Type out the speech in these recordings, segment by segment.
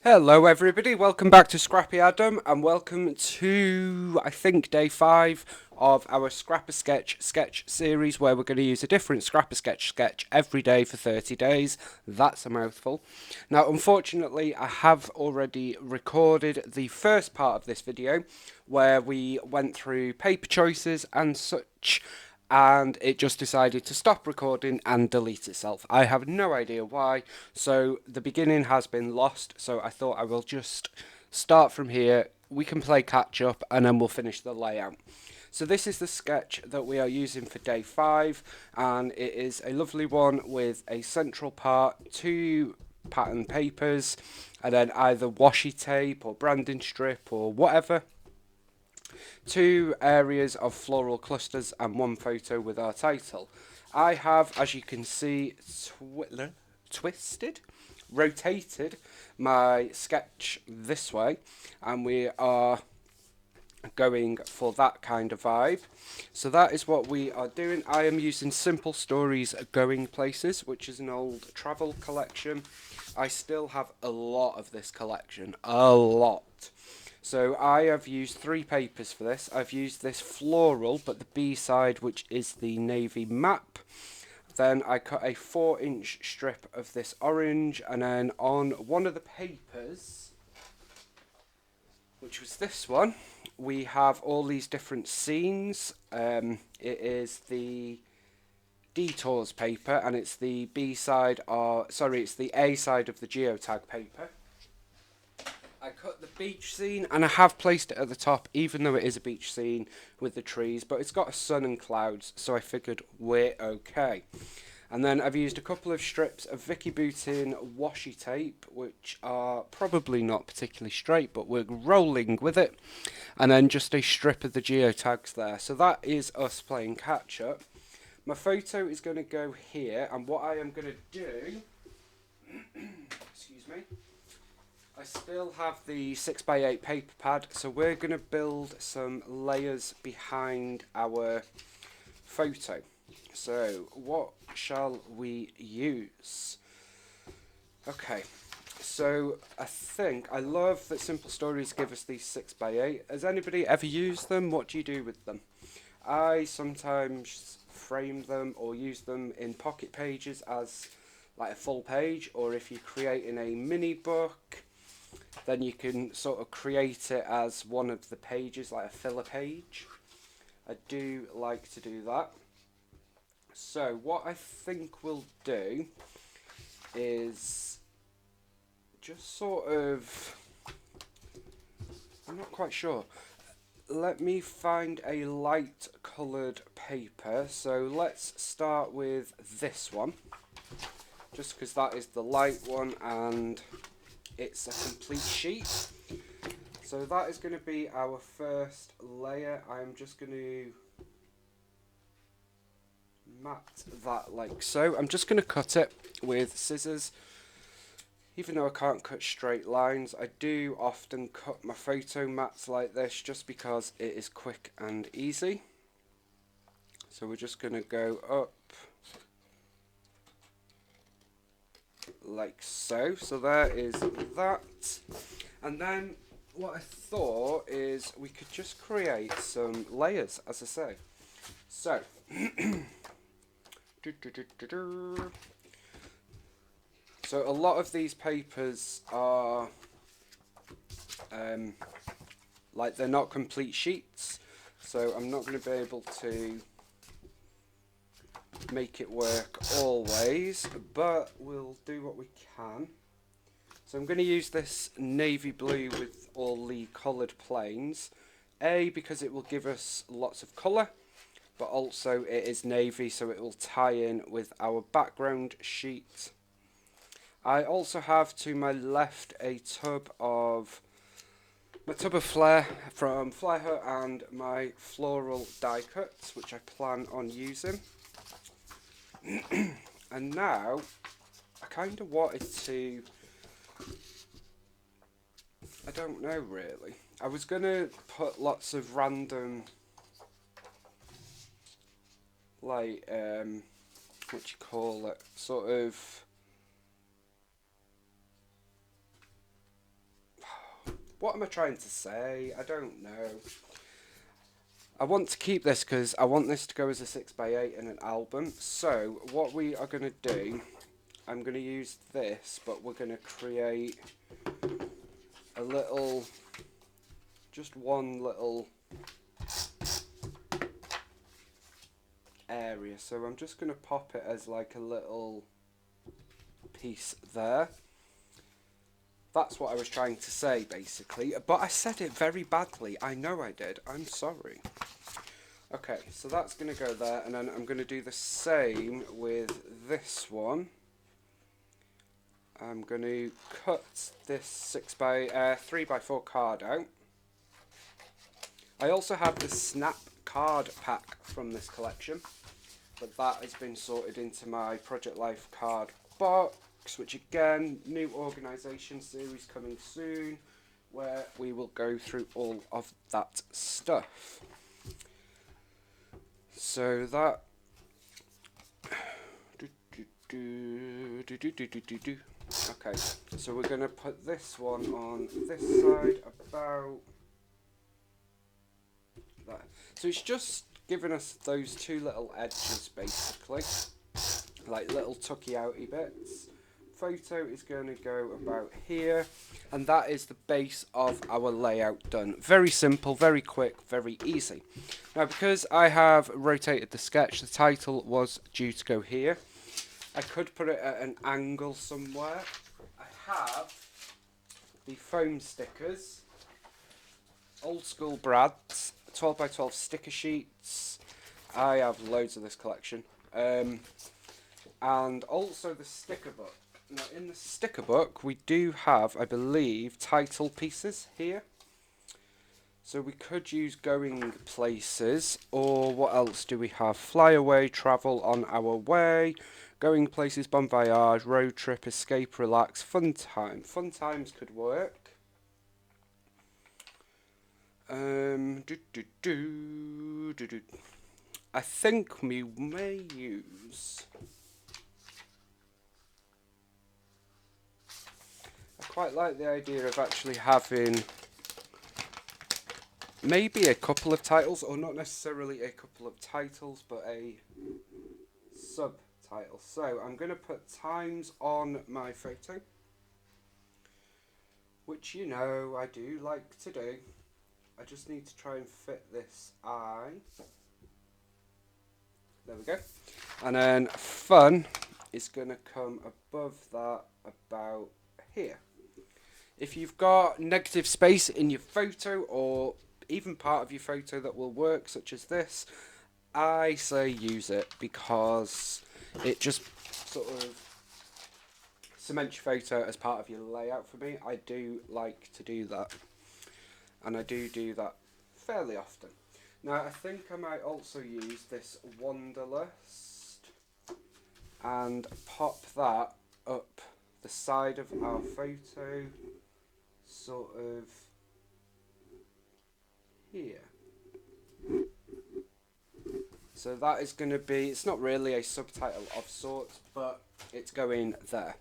Hello everybody, welcome back to Scrappy Adam and welcome to, I think, day 5 of our Scrapper sketch series where we're going to use a different Scrapper sketch every day for 30 days. That's a mouthful. Now unfortunately I have already recorded the first part of this video where we went through paper choices and such, and it just decided to stop recording and delete itself. I have no idea why, so the beginning has been lost, so I thought I will just start from here. We can play catch up and then we'll finish the layout. So this is the sketch that we are using for day 5, and it is a lovely one with a central part, 2 pattern papers, and then either washi tape or branding strip or whatever, 2 areas of floral clusters and 1 photo with our title. I have, as you can see, rotated my sketch this way, and we are going for that kind of vibe. So that is what we are doing. I am using Simple Stories Going Places, which is an old travel collection. I still have a lot of this collection, a lot. So I have used 3 papers for this. I've used this floral, but the B side, which is the navy map. Then I cut a 4-inch strip of this orange, and then on one of the papers, which was this one, we have all these different scenes. It is the detours paper, and it's the B side, it's the A side of the geotag paper. I cut the beach scene, and I have placed it at the top, even though it is a beach scene with the trees, but it's got a sun and clouds, so I figured we're okay. And then I've used a couple of strips of Vicky Boutin washi tape, which are probably not particularly straight, but we're rolling with it. And then just a strip of the geotags there. So that is us playing catch up. My photo is going to go here, and what I am going to do, excuse me, I still have the 6x8 paper pad, so we're going to build some layers behind our photo. So what shall we use? Okay, so I love that Simple Stories give us these 6x8. Has anybody ever used them? What do you do with them? I sometimes frame them or use them in pocket pages as like a full page, or if you're creating a mini book, then you can sort of create it as one of the pages, like a filler page. I do like to do that. So what I think we'll do is just sort of, I'm not quite sure. Let me find a light coloured paper. So let's start with this one, just because that is the light one and it's a complete sheet. So that is going to be our first layer. I'm just going to mat that like so. I'm just going to cut it with scissors. Even though I can't cut straight lines, I do often cut my photo mats like this just because it is quick and easy. So we're just going to go up like so. So there is that. And then what I thought is we could just create some layers, as I say. So so a lot of these papers are like they're not complete sheets, so I'm not going to be able to make it work always, but we'll do what we can. So I'm going to use this navy blue with all the coloured planes, because it will give us lots of colour, but also it is navy, so it will tie in with our background sheet. I also have to my left a tub of Flair from Fly Hut and my floral die cuts, which I plan on using. And now I kind of wanted to, I don't know really, I was going to put lots of random like what you call it, sort of What am I trying to say? I don't know. I want to keep this because I want this to go as a 6x8 in an album. So what we are going to do, I'm going to use this, but we're going to create a little, just one little area. So I'm just going to pop it as like a little piece there. That's what I was trying to say, basically. But I said it very badly. I know I did. I'm sorry. Okay, so that's going to go there, and then I'm going to do the same with this one. I'm going to cut this 3x4 card out. I also have the snap card pack from this collection, but that has been sorted into my Project Life card box, which again, new organisation series coming soon, where we will go through all of that stuff. So that okay, so we're going to put this one on this side about there. So it's just giving us those two little edges basically, like little tucky outy bits. Photo is going to go about here, and that is the base of our layout done. Very simple, very quick, very easy. Now because I have rotated the sketch, the title was due to go here. I could put it at an angle somewhere. I have the foam stickers, old school Brad's 12x12 sticker sheets. I have loads of this collection, and also the sticker book. Now in the sticker book we do have, I believe, title pieces here. So we could use going places, or what else do we have? Fly away, travel on our way, going places, bon voyage, road trip, escape, relax, fun time. Fun times could work. I think we may use, I quite like the idea of actually having maybe a couple of titles, or not necessarily a couple of titles, but a subtitle. So I'm going to put times on my photo, which you know I do like to do. I just need to try and fit this eye. There we go. And then fun is going to come above that about here. If you've got negative space in your photo, or even part of your photo that will work, such as this, I say use it, because it just sort of cements your photo as part of your layout for me. I do like to do that, and I do that fairly often. Now I think I might also use this Wanderlust and pop that up the side of our photo, sort of here. So that is going to be, it's not really a subtitle of sorts, but it's going there.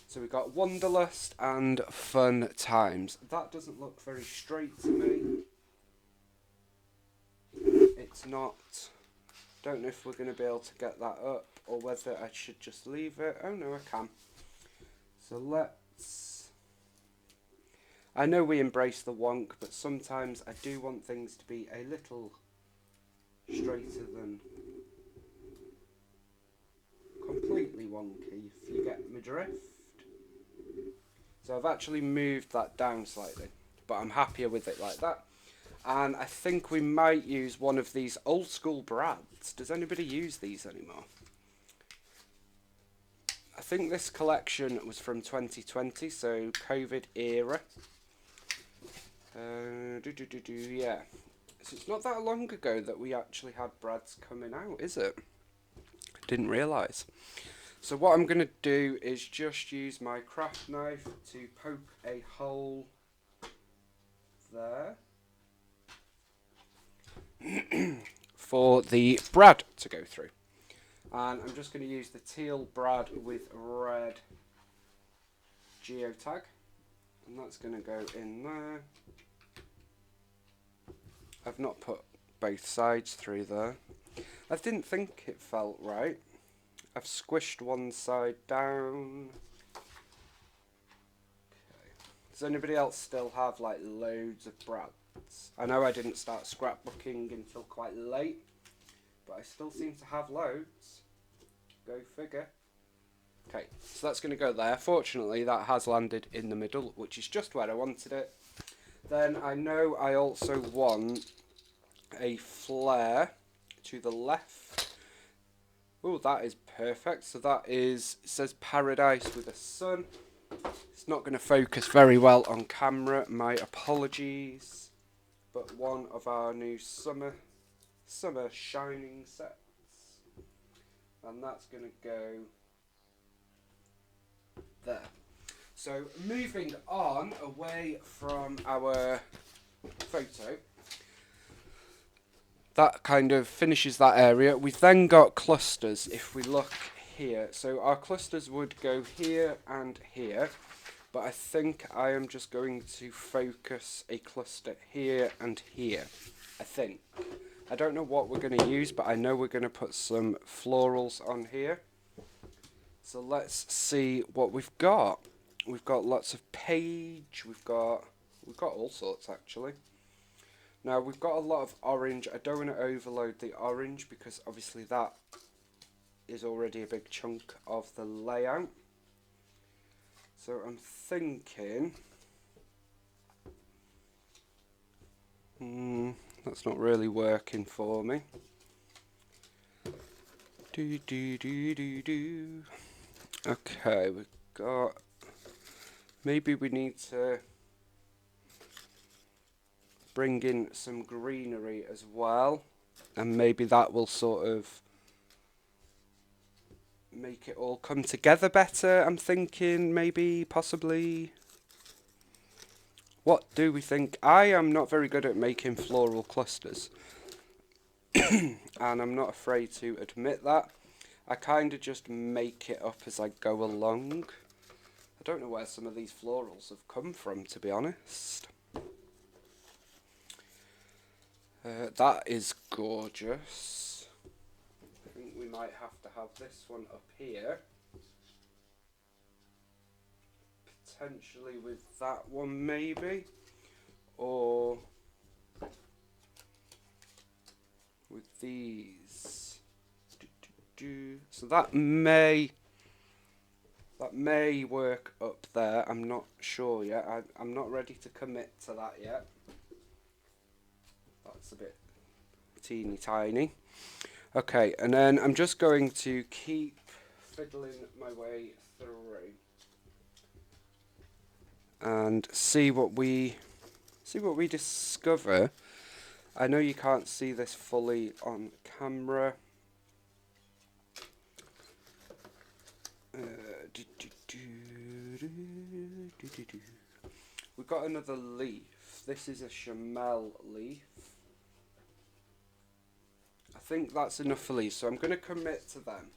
So we've got Wanderlust and Fun Times. That doesn't look very straight to me. It's not. Don't know if we're going to be able to get that up, or whether I should just leave it. Oh no, I can. So let's, I know we embrace the wonk, but sometimes I do want things to be a little straighter than completely wonky, if you get my drift. So I've actually moved that down slightly, but I'm happier with it like that. And I think we might use one of these old school Brads. Does anybody use these anymore? I think this collection was from 2020, so COVID era. Yeah. So it's not that long ago that we actually had Brads coming out, is it? Didn't realise. So what I'm going to do is just use my craft knife to poke a hole there for the Brad to go through. And I'm just going to use the teal Brad with red geotag. And that's going to go in there. I've not put both sides through there. I didn't think it felt right. I've squished one side down. Okay. Does anybody else still have like loads of brads? I know I didn't start scrapbooking until quite late, but I still seem to have loads. Go figure. Okay, so that's going to go there. Fortunately, that has landed in the middle, which is just where I wanted it. Then I know I also want a flare to the left. Oh, that is perfect. So that is, it says paradise with a sun. It's not going to focus very well on camera. My apologies. But one of our new summer shining sets. And that's going to go there. So moving on away from our photo, that kind of finishes that area. We've then got clusters if we look here. So our clusters would go here and here, but I think I am just going to focus a cluster here and here. I think. I don't know what we're going to use, but I know we're going to put some florals on here. So let's see what we've got. We've got lots of page, we've got all sorts actually. Now we've got a lot of orange. I don't want to overload the orange because obviously that is already a big chunk of the layout. So I'm thinking, that's not really working for me. Okay, we've got, maybe we need to bring in some greenery as well, and maybe that will sort of make it all come together better. I'm thinking maybe, possibly. What do we think? I am not very good at making floral clusters and I'm not afraid to admit that. I kind of just make it up as I go along. I don't know where some of these florals have come from, to be honest. That is gorgeous. I think we might have to have this one up here. Potentially with that one maybe. Or with these. So that may work up there. I'm not sure yet. I'm not ready to commit to that yet. That's a bit teeny tiny. Okay, and then I'm just going to keep fiddling my way through and see what we discover. I know you can't see this fully on camera. We've got another leaf. This is a chamel leaf. I think that's enough for leaves, so I'm going to commit to them.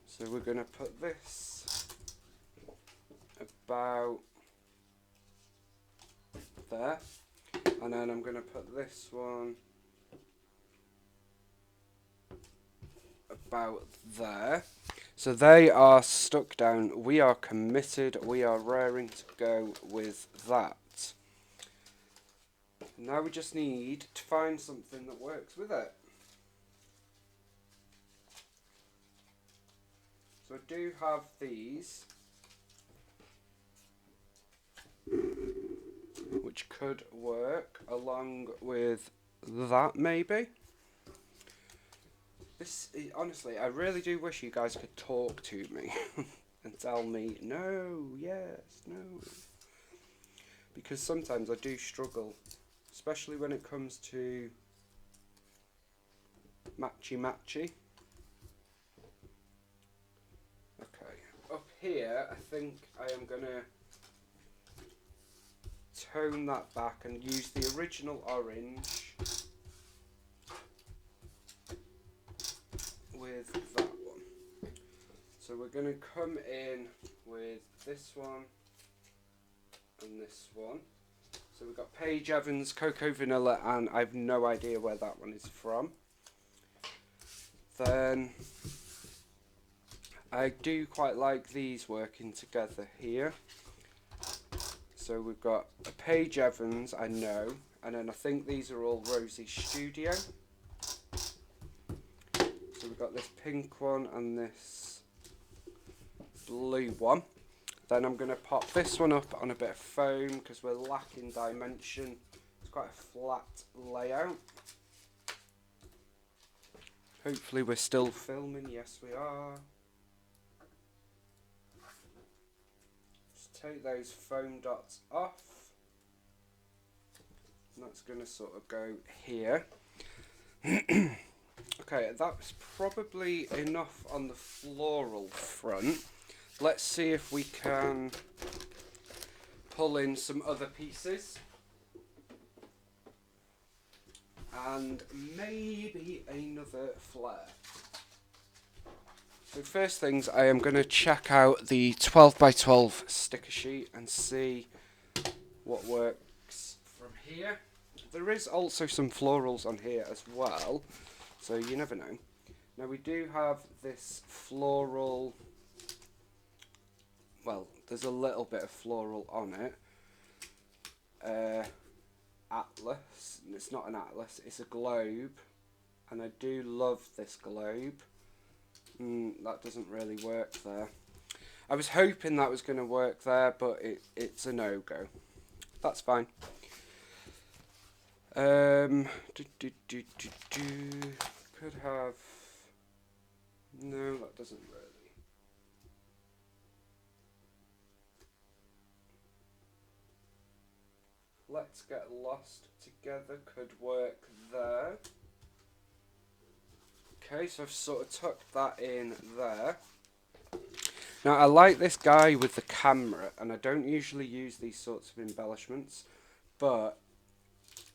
So we're going to put this about there, and then I'm going to put this one about there. So they are stuck down. We are committed. We are raring to go with that. Now we just need to find something that works with it. So I do have these, which could work along with that maybe. This is, honestly, I really do wish you guys could talk to me and tell me no, yes, no. Because sometimes I do struggle, especially when it comes to matchy. Okay, up here I think I am going to tone that back and use the original orange So we're going to come in with this one and this one. So we've got Paige Evans, Cocoa Vanilla, and I've no idea where that one is from. Then I do quite like these working together here. So we've got a Paige Evans, I know, and then I think these are all Rosie Studio. So we've got this pink one and this blue one. Then I'm going to pop this one up on a bit of foam because we're lacking dimension. It's quite a flat layout. Hopefully we're still filming. Yes, we are. Just take those foam dots off. And that's going to sort of go here. Okay, that's probably enough on the floral front. Let's see if we can pull in some other pieces. And maybe another flare. So first things, I am going to check out the 12x12 sticker sheet and see what works from here. There is also some florals on here as well, so you never know. Now we do have this floral, well, there's a little bit of floral on it. Atlas, and it's not an atlas, it's a globe, and I do love this globe. That doesn't really work there. I was hoping that was going to work there, but it's a no-go. That's fine. Could have, no, that doesn't really. Let's Get Lost Together could work there. Okay, so I've sort of tucked that in there. Now I like this guy with the camera, and I don't usually use these sorts of embellishments, but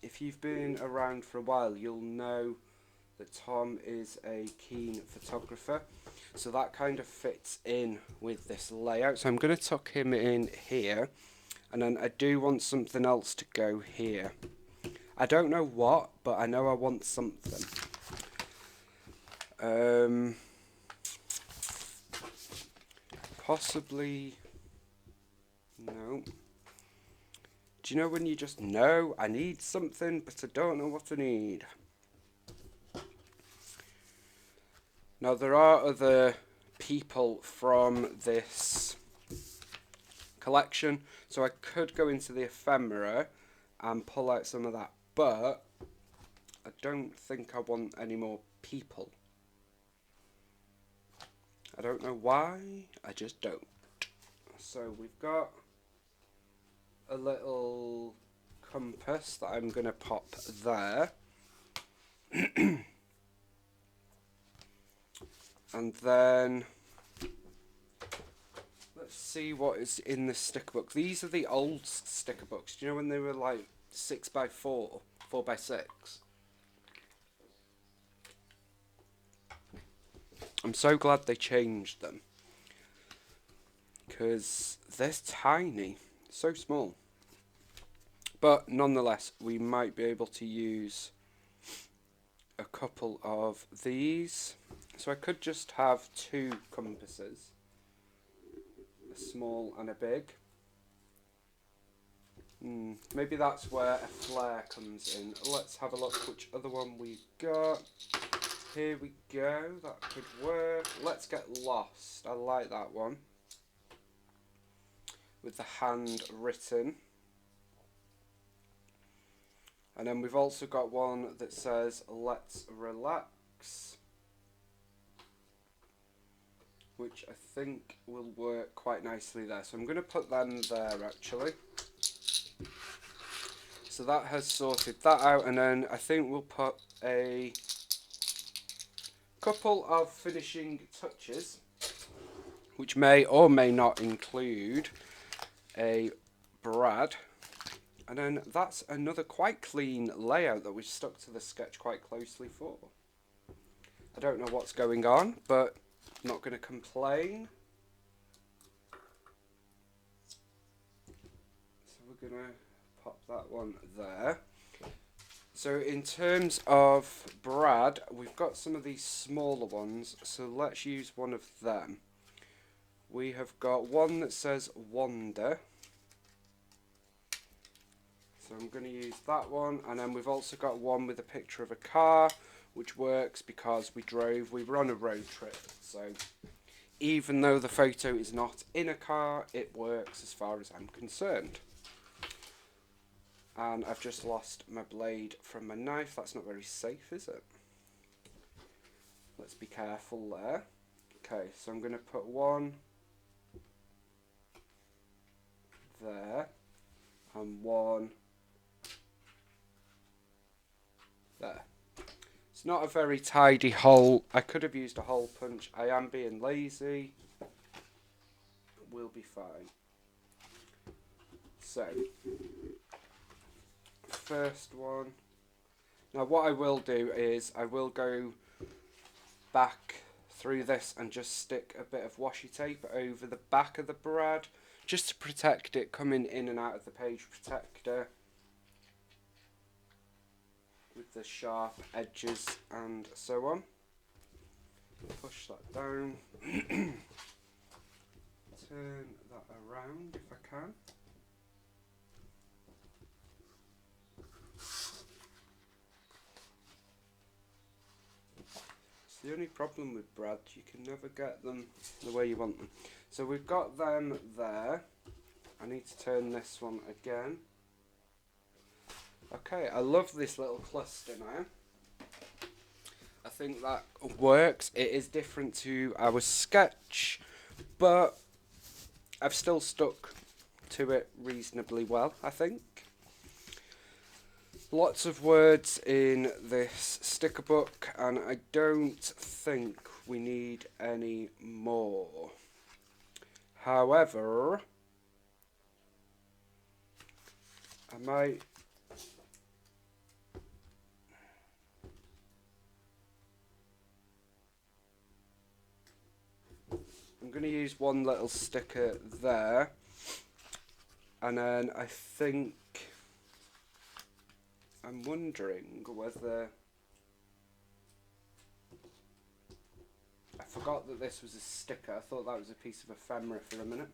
if you've been around for a while, you'll know that Tom is a keen photographer, so that kind of fits in with this layout. So I'm going to tuck him in here, and then I do want something else to go here. I don't know what, but I know I want something. Possibly, no. Do you know when you just know, I need something, but I don't know what I need? Now there are other people from this collection, so I could go into the ephemera and pull out some of that, but I don't think I want any more people. I don't know why, I just don't. So we've got a little compass that I'm going to pop there. And then let's see what is in the sticker book. These are the old sticker books. Do you know when they were like 6x4, 4x6? I'm so glad they changed them, because they're tiny, so small. But nonetheless, we might be able to use a couple of these. So I could just have two compasses, a small and a big. Maybe that's where a flare comes in. Let's have a look which other one we've got. Here we go, that could work. Let's Get Lost, I like that one. With the hand written. And then we've also got one that says Let's Relax, which I think will work quite nicely there. So I'm going to put them there actually. So that has sorted that out, and then I think we'll put a couple of finishing touches, which may or may not include a brad. And then that's another quite clean layout that we've stuck to the sketch quite closely for. I don't know what's going on, but not going to complain. So we're going to pop that one there. So in terms of Brad, we've got some of these smaller ones, so let's use one of them. We have got one that says Wander. So I'm going to use that one, and then we've also got one with a picture of a car, which works because we were on a road trip. So even though the photo is not in a car, it works as far as I'm concerned. And I've just lost my blade from my knife. That's not very safe, is it? Let's be careful there. Okay, so I'm going to put one there and one there. It's not a very tidy hole. I could have used a hole punch. I am being lazy. We'll be fine. So first one. Now what I will do is I will go back through this and just stick a bit of washi tape over the back of the Brad just to protect it coming in and out of the page protector with the sharp edges and so on. Push that down. Turn that around if I can. The only problem with Brad, you can never get them the way you want them. So we've got them there. I need to turn this one again. Okay, I love this little cluster now. I think that works. It is different to our sketch, but I've still stuck to it reasonably well, I think. Lots of words in this sticker book, and I don't think we need any more. However, I'm going to use one little sticker there, and then I'm wondering whether I forgot that this was a sticker. I thought that was a piece of ephemera for a minute.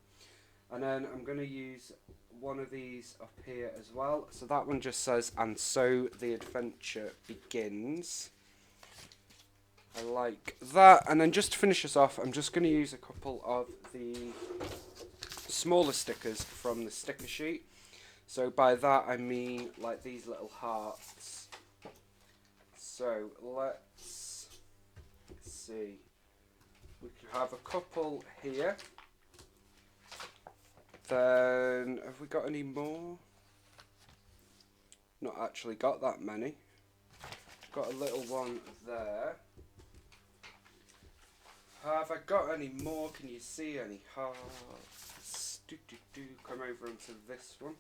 And then I'm going to use one of these up here as well. So that one just says, "And so the adventure begins." I like that. And then just to finish us off, I'm just going to use a couple of the smaller stickers from the sticker sheet. So by that I mean like these little hearts. So let's see. We can have a couple here. Then have we got any more? Not actually got that many. Got a little one there. Have I got any more? Can you see any hearts? Come over onto this one.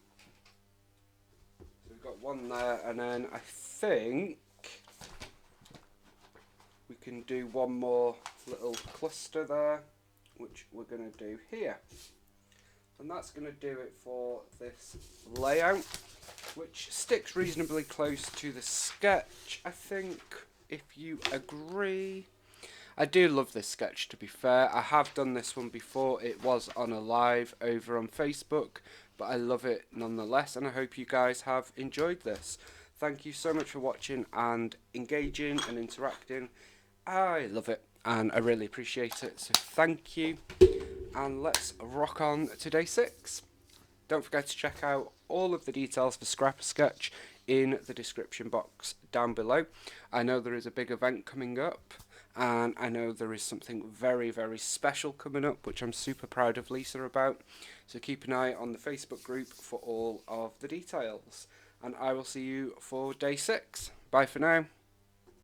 So we've got one there, and then I think we can do one more little cluster there, which we're going to do here. And that's going to do it for this layout, which sticks reasonably close to the sketch, I think, if you agree. I do love this sketch, to be fair. I have done this one before. It was on a live over on Facebook, but I love it nonetheless, and I hope you guys have enjoyed this. Thank you so much for watching and engaging and interacting. I love it, and I really appreciate it, so thank you. And let's rock on to day 6. Don't forget to check out all of the details for Scrapper Sketch in the description box down below. I know there is a big event coming up, and I know there is something very, very special coming up, which I'm super proud of Lisa about. So keep an eye on the Facebook group for all of the details. And I will see you for day 6. Bye for now.